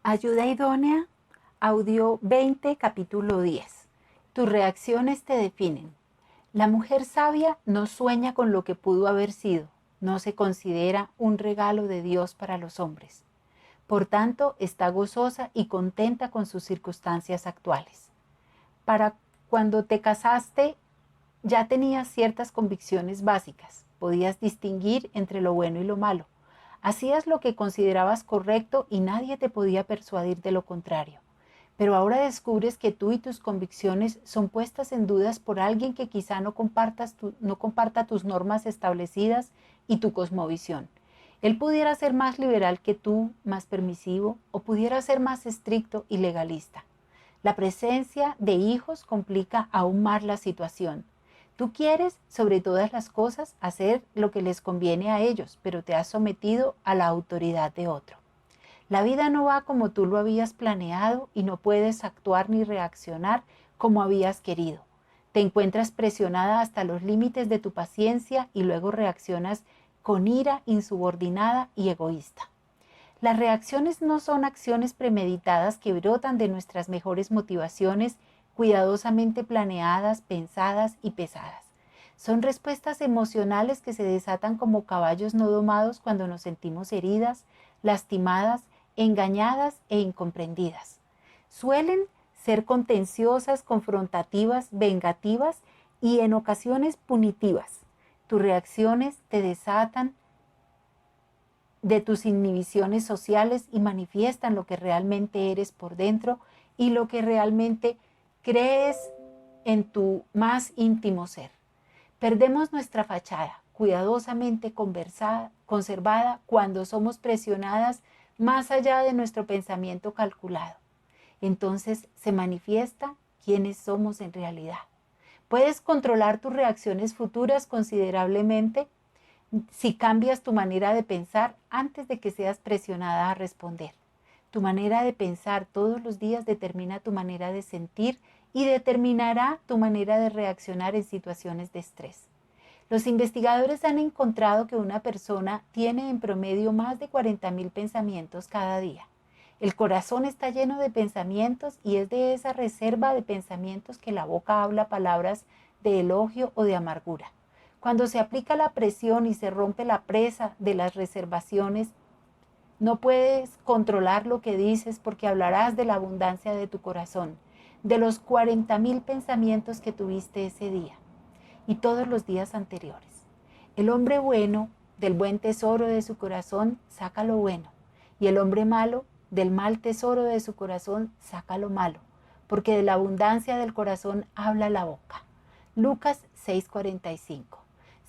Ayuda idónea, audio 20, capítulo 10. Tus reacciones te definen. La mujer sabia no sueña con lo que pudo haber sido, no se considera un regalo de Dios para los hombres. Por tanto, está gozosa y contenta con sus circunstancias actuales. Para cuando te casaste, ya tenías ciertas convicciones básicas, podías distinguir entre lo bueno y lo malo. Hacías lo que considerabas correcto y nadie te podía persuadir de lo contrario. Pero ahora descubres que tú y tus convicciones son puestas en dudas por alguien que quizá no comparta tus normas establecidas y tu cosmovisión. Él pudiera ser más liberal que tú, más permisivo, o pudiera ser más estricto y legalista. La presencia de hijos complica aún más la situación. Tú quieres, sobre todas las cosas, hacer lo que les conviene a ellos, pero te has sometido a la autoridad de otro. La vida no va como tú lo habías planeado y no puedes actuar ni reaccionar como habías querido. Te encuentras presionada hasta los límites de tu paciencia y luego reaccionas con ira insubordinada y egoísta. Las reacciones no son acciones premeditadas que brotan de nuestras mejores motivaciones, cuidadosamente planeadas, pensadas y pesadas. Son respuestas emocionales que se desatan como caballos no domados cuando nos sentimos heridas, lastimadas, engañadas e incomprendidas. Suelen ser contenciosas, confrontativas, vengativas y en ocasiones punitivas. Tus reacciones te desatan de tus inhibiciones sociales y manifiestan lo que realmente eres por dentro y lo que realmente crees en tu más íntimo ser. Perdemos nuestra fachada, cuidadosamente conservada cuando somos presionadas más allá de nuestro pensamiento calculado. Entonces se manifiesta quiénes somos en realidad. Puedes controlar tus reacciones futuras considerablemente si cambias tu manera de pensar antes de que seas presionada a responder. Tu manera de pensar todos los días determina tu manera de sentir y determinará tu manera de reaccionar en situaciones de estrés. Los investigadores han encontrado que una persona tiene en promedio más de 40,000 pensamientos cada día. El corazón está lleno de pensamientos y es de esa reserva de pensamientos que la boca habla palabras de elogio o de amargura. Cuando se aplica la presión y se rompe la presa de las reservaciones, no puedes controlar lo que dices porque hablarás de la abundancia de tu corazón, de los 40,000 pensamientos que tuviste ese día y todos los días anteriores. El hombre bueno, del buen tesoro de su corazón, saca lo bueno, y el hombre malo, del mal tesoro de su corazón, saca lo malo, porque de la abundancia del corazón habla la boca. Lucas 6:45.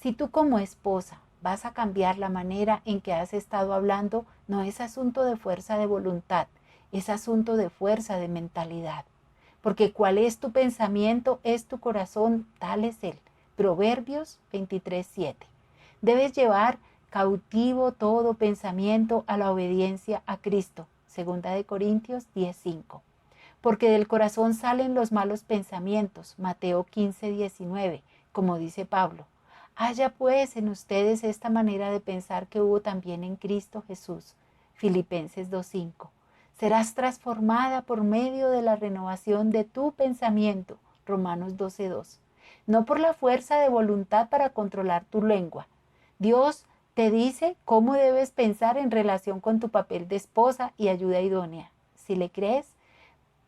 Si tú como esposa vas a cambiar la manera en que has estado hablando, no es asunto de fuerza de voluntad, es asunto de fuerza de mentalidad. Porque cuál es tu pensamiento, es tu corazón, tal es él. Proverbios 23:7. Debes llevar cautivo todo pensamiento a la obediencia a Cristo. 2 Corintios 10:5. Porque del corazón salen los malos pensamientos. Mateo 15:19, como dice Pablo. Haya pues en ustedes esta manera de pensar que hubo también en Cristo Jesús. Filipenses 2:5. Serás transformada por medio de la renovación de tu pensamiento. Romanos 12:2. No por la fuerza de voluntad para controlar tu lengua. Dios te dice cómo debes pensar en relación con tu papel de esposa y ayuda idónea. Si le crees,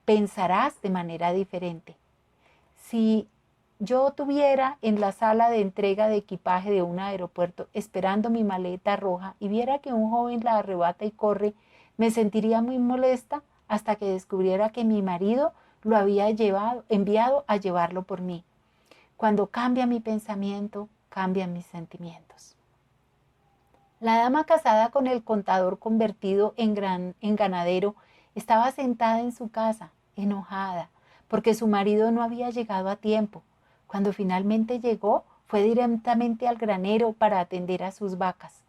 pensarás de manera diferente. Si yo tuviera en la sala de entrega de equipaje de un aeropuerto esperando mi maleta roja y viera que un joven la arrebata y corre, me sentiría muy molesta hasta que descubriera que mi marido lo había enviado a llevarlo por mí. Cuando cambia mi pensamiento, cambian mis sentimientos. La dama casada con el contador convertido en ganadero estaba sentada en su casa, enojada, porque su marido no había llegado a tiempo. Cuando finalmente llegó, fue directamente al granero para atender a sus vacas.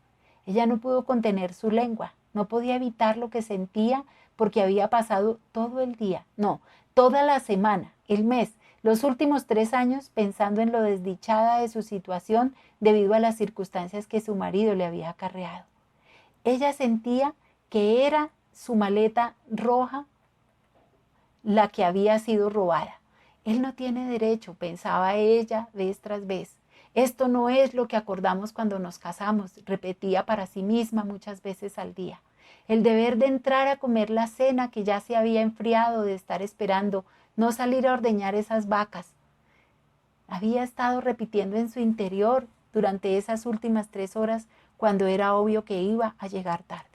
Ella no pudo contener su lengua, no podía evitar lo que sentía porque había pasado todo el día, no, toda la semana, el mes, los últimos 3 años pensando en lo desdichada de su situación debido a las circunstancias que su marido le había acarreado. Ella sentía que era su maleta roja la que había sido robada. Él no tiene derecho, pensaba ella vez tras vez. Esto no es lo que acordamos cuando nos casamos, repetía para sí misma muchas veces al día. El deber de entrar a comer la cena que ya se había enfriado, de estar esperando, no salir a ordeñar esas vacas. Había estado repitiendo en su interior durante esas últimas 3 horas cuando era obvio que iba a llegar tarde.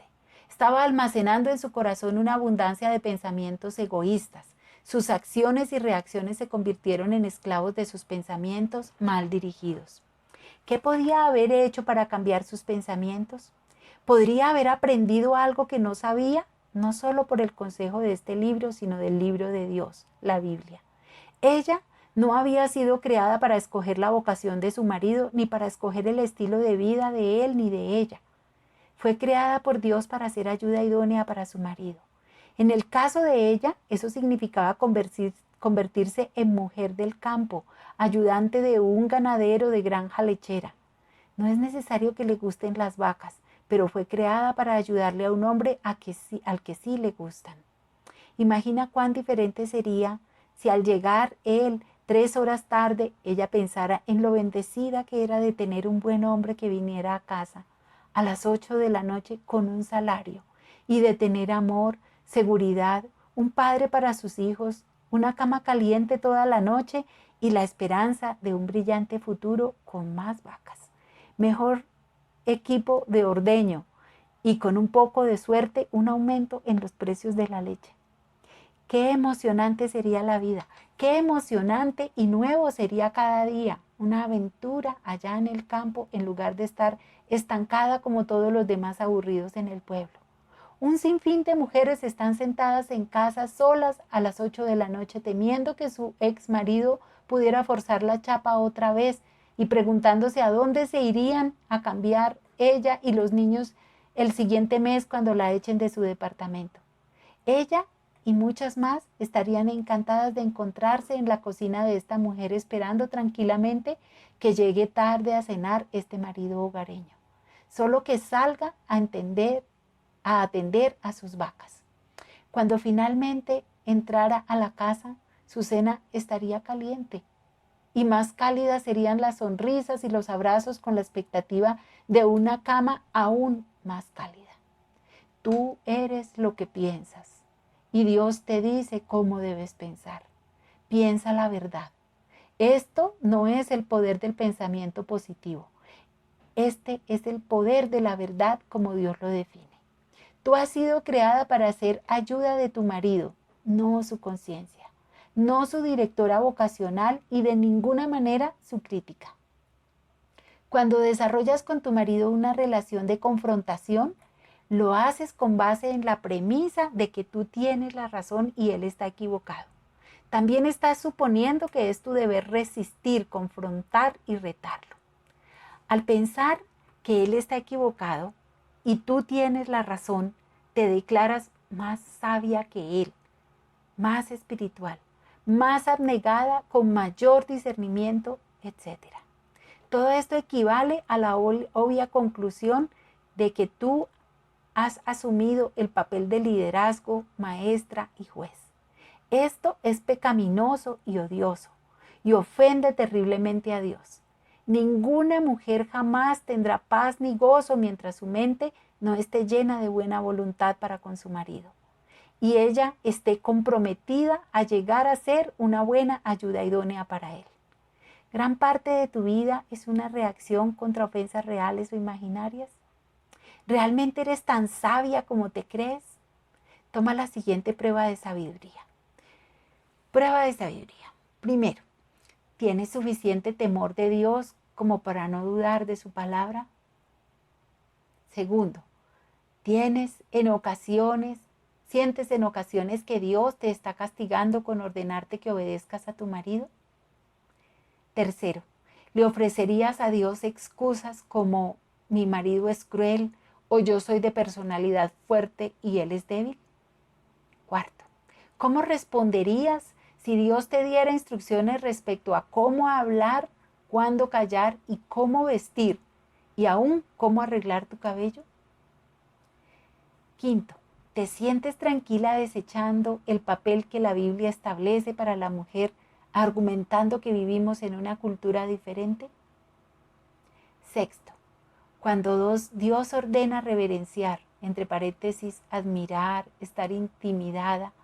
Estaba almacenando en su corazón una abundancia de pensamientos egoístas. Sus acciones y reacciones se convirtieron en esclavos de sus pensamientos mal dirigidos. ¿Qué podía haber hecho para cambiar sus pensamientos? ¿Podría haber aprendido algo que no sabía? No solo por el consejo de este libro, sino del libro de Dios, la Biblia. Ella no había sido creada para escoger la vocación de su marido, ni para escoger el estilo de vida de él ni de ella. Fue creada por Dios para ser ayuda idónea para su marido. En el caso de ella, eso significaba convertirse en mujer del campo, ayudante de un ganadero de granja lechera. No es necesario que le gusten las vacas, pero fue creada para ayudarle a un hombre al que sí le gustan. Imagina cuán diferente sería si al llegar él 3 horas tarde, ella pensara en lo bendecida que era de tener un buen hombre que viniera a casa a las 8 de la noche con un salario, y de tener amor, seguridad, un padre para sus hijos, una cama caliente toda la noche y la esperanza de un brillante futuro con más vacas. Mejor equipo de ordeño y, con un poco de suerte, un aumento en los precios de la leche. Qué emocionante sería la vida, qué emocionante y nuevo sería cada día, una aventura allá en el campo en lugar de estar estancada como todos los demás aburridos en el pueblo. Un sinfín de mujeres están sentadas en casa solas a las 8 de la noche temiendo que su ex marido pudiera forzar la chapa otra vez y preguntándose a dónde se irían a cambiar ella y los niños el siguiente mes cuando la echen de su departamento. Ella y muchas más estarían encantadas de encontrarse en la cocina de esta mujer esperando tranquilamente que llegue tarde a cenar este marido hogareño. Solo que salga a atender a sus vacas. Cuando finalmente entrara a la casa, su cena estaría caliente y más cálidas serían las sonrisas y los abrazos con la expectativa de una cama aún más cálida. Tú eres lo que piensas. Y Dios te dice cómo debes pensar. Piensa la verdad. Esto no es el poder del pensamiento positivo. Este es el poder de la verdad como Dios lo define. Tú has sido creada para ser ayuda de tu marido, no su conciencia, no su directora vocacional y de ninguna manera su crítica. Cuando desarrollas con tu marido una relación de confrontación, lo haces con base en la premisa de que tú tienes la razón y él está equivocado. También estás suponiendo que es tu deber resistir, confrontar y retarlo. Al pensar que él está equivocado y tú tienes la razón, te declaras más sabia que él, más espiritual, más abnegada, con mayor discernimiento, etc. Todo esto equivale a la obvia conclusión de que tú has asumido el papel de liderazgo, maestra y juez. Esto es pecaminoso y odioso y ofende terriblemente a Dios. Ninguna mujer jamás tendrá paz ni gozo mientras su mente no esté llena de buena voluntad para con su marido y ella esté comprometida a llegar a ser una buena ayuda idónea para él. Gran parte de tu vida es una reacción contra ofensas reales o imaginarias. ¿Realmente eres tan sabia como te crees? Toma la siguiente prueba de sabiduría. Prueba de sabiduría. Primero, ¿tienes suficiente temor de Dios como para no dudar de su palabra? Segundo, ¿sientes en ocasiones que Dios te está castigando con ordenarte que obedezcas a tu marido? Tercero, ¿le ofrecerías a Dios excusas como mi marido es cruel o yo soy de personalidad fuerte y él es débil? Cuarto, ¿cómo responderías si Dios te diera instrucciones respecto a cómo hablar, cuándo callar y cómo vestir, y aún cómo arreglar tu cabello? Quinto, ¿Te sientes tranquila desechando el papel que la Biblia establece para la mujer, argumentando que vivimos en una cultura diferente? Sexto, cuando Dios ordena reverenciar, entre paréntesis, admirar, estar intimidada,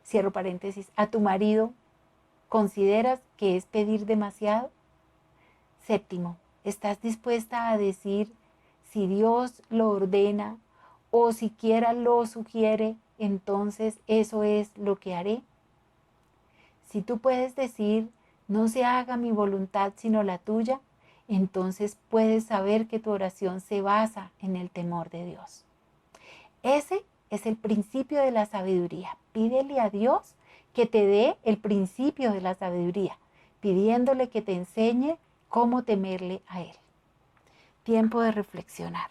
cierro paréntesis, a tu marido, ¿consideras que es pedir demasiado? Séptimo, ¿estás dispuesta a decir si Dios lo ordena o siquiera lo sugiere, entonces eso es lo que haré? Si tú puedes decir, no se haga mi voluntad sino la tuya, entonces puedes saber que tu oración se basa en el temor de Dios. Ese es el principio de la sabiduría. Pídele a Dios que te dé el principio de la sabiduría, pidiéndole que te enseñe cómo temerle a Él. Tiempo de reflexionar.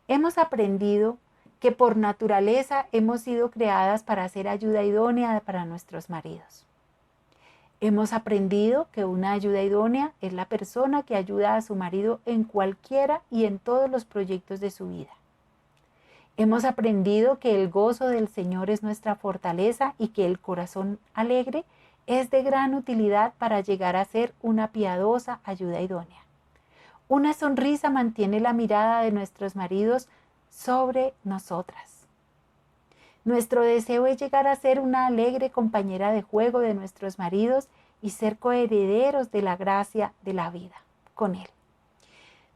Hemos aprendido que por naturaleza hemos sido creadas para ser ayuda idónea para nuestros maridos. Hemos aprendido que una ayuda idónea es la persona que ayuda a su marido en cualquiera y en todos los proyectos de su vida. Hemos aprendido que el gozo del Señor es nuestra fortaleza y que el corazón alegre es de gran utilidad para llegar a ser una piadosa ayuda idónea. Una sonrisa mantiene la mirada de nuestros maridos sobre nosotras. Nuestro deseo es llegar a ser una alegre compañera de juego de nuestros maridos y ser coherederos de la gracia de la vida con Él.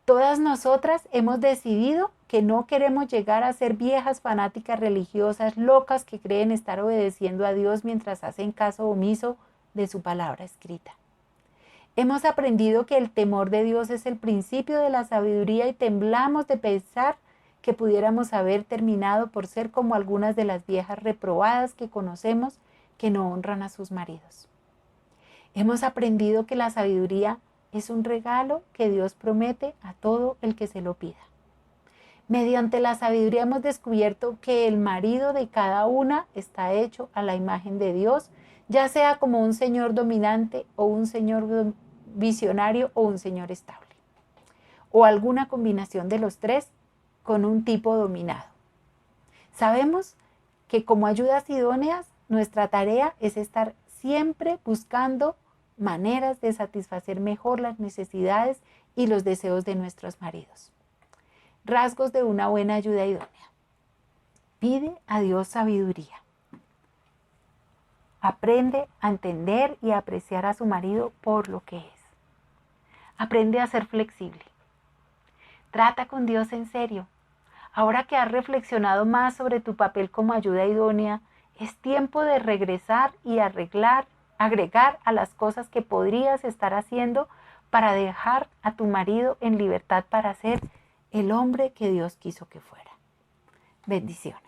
Todas nosotras hemos decidido que no queremos llegar a ser viejas fanáticas religiosas locas que creen estar obedeciendo a Dios mientras hacen caso omiso de su palabra escrita. Hemos aprendido que el temor de Dios es el principio de la sabiduría y temblamos de pensar que pudiéramos haber terminado por ser como algunas de las viejas reprobadas que conocemos que no honran a sus maridos. Hemos aprendido que la sabiduría es un regalo que Dios promete a todo el que se lo pida. Mediante la sabiduría hemos descubierto que el marido de cada una está hecho a la imagen de Dios, ya sea como un señor dominante o un señor visionario o un señor estable, o alguna combinación de los tres con un tipo dominado. Sabemos que como ayudas idóneas, nuestra tarea es estar siempre buscando maneras de satisfacer mejor las necesidades y los deseos de nuestros maridos. Rasgos de una buena ayuda idónea. Pide a Dios sabiduría. Aprende a entender y a apreciar a su marido por lo que es. Aprende a ser flexible. Trata con Dios en serio. Ahora que has reflexionado más sobre tu papel como ayuda idónea, es tiempo de regresar y agregar a las cosas que podrías estar haciendo para dejar a tu marido en libertad para ser el hombre que Dios quiso que fuera. Bendiciones.